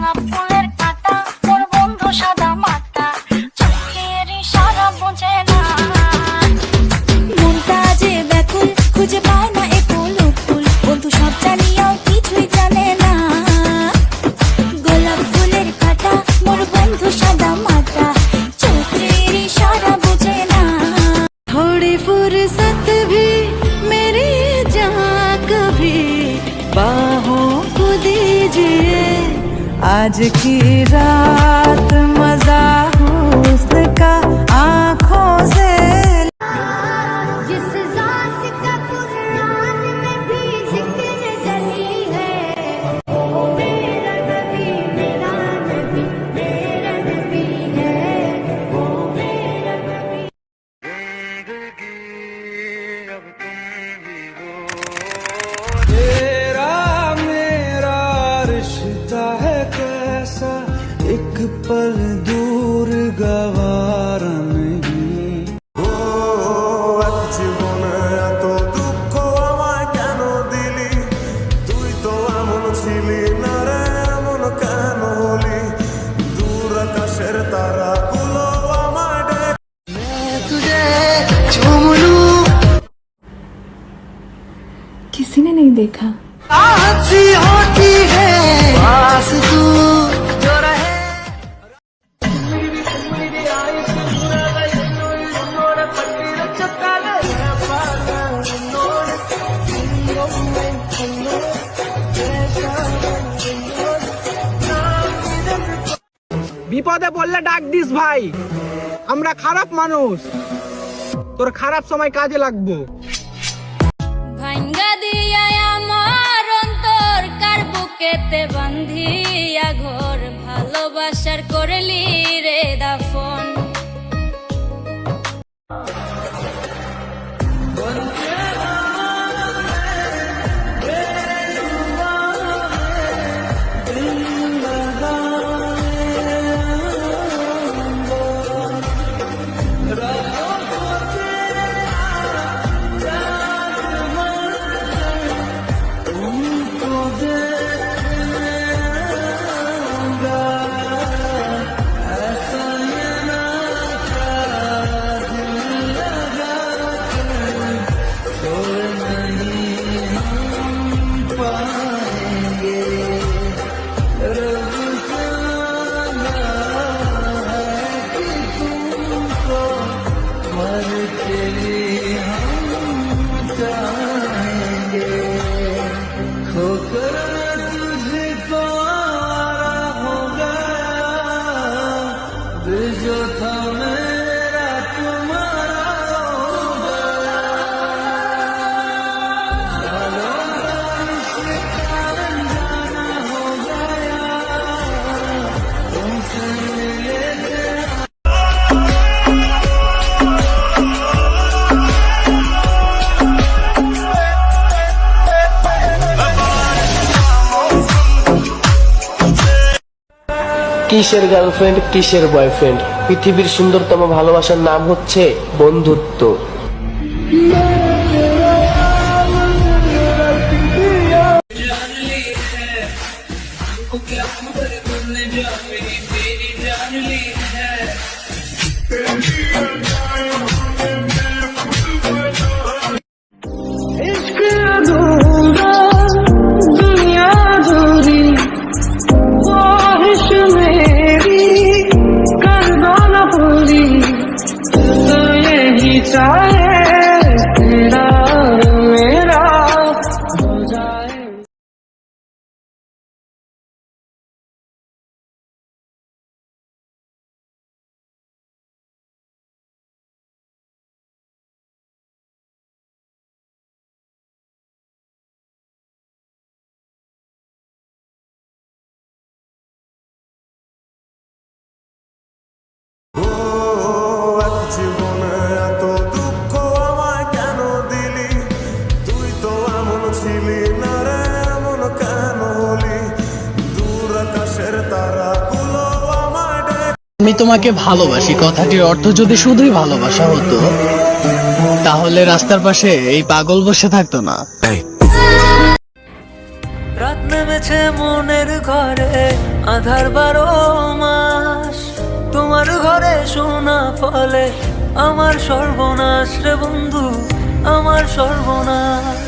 গোলাপ ফুলের কাঁটা মোর বন্ধু সাদা মাটা চোখের ইশারা বোঝে না মনটা যে ব্যাকুল খুঁজে পায় না একুল উকুল বন্ধু সব জানিয়াও কিছুই জানে না গোলাপ ফুলের কাঁটা মোর বন্ধু সাদা মাটা চোখের ইশারা বোঝে না थोड़ी फुर्सत भी मेरी जहाँ कभी बाहों को दीजिए आज की रात मजा हुस्न का आँखों से जिस जात का कुरान में भी जिक्र चली है वो मेरा नबी मेरा नबी मेरा नबी है वो मेरा नबी तेरा मेरा रिश्ता है कैसा एक पल दूर गवारा नहीं জীবনে এত দুঃখ আমায় কেন দিলি তুই তো এমন ছিলি না রে এমন কেন হলি দূর আকাশের তারা গুলো আমায় तुझे चूम लूं किसी ने नहीं देखा सी होती है पास तू जो रहे বিপদে পড়লে ডাক দিস ভাই, আমরা খারাপ মানুষ, তোর খারাপ সময় কাজে লাগবো। ভাঙ্গা দিয়া আমার অন্তর কার বুকেতে বান্ধিয়া ঘর ভালোবাসার করলি রে দাফন কিসের গার্লফ্রেন্ড কিসের বয়ফ্রেন্ড, পৃথিবীর সুন্দরতম ভালোবাসার নাম হচ্ছে বন্ধুত্ব। জীবনে এত দুঃখ আমায় কেন দিলি তুই তো এমন ছিলি না রে এমন কেন হলি দূর আকাশের তারা গুলো আমায় আমি তোমাকে ভালোবাসি কথাটির অর্থ যদি শুধুই ভালোবাসা হতো তাহলে রাস্তার পাশে এই পাগল বসে থাকতো না। রাত নেমেছে মনের ঘরে আধার 12 মাস তোমার ঘরে শোনা ফলে আমার সর্বনাশ রে বন্ধু, আমার সর্বনাশ।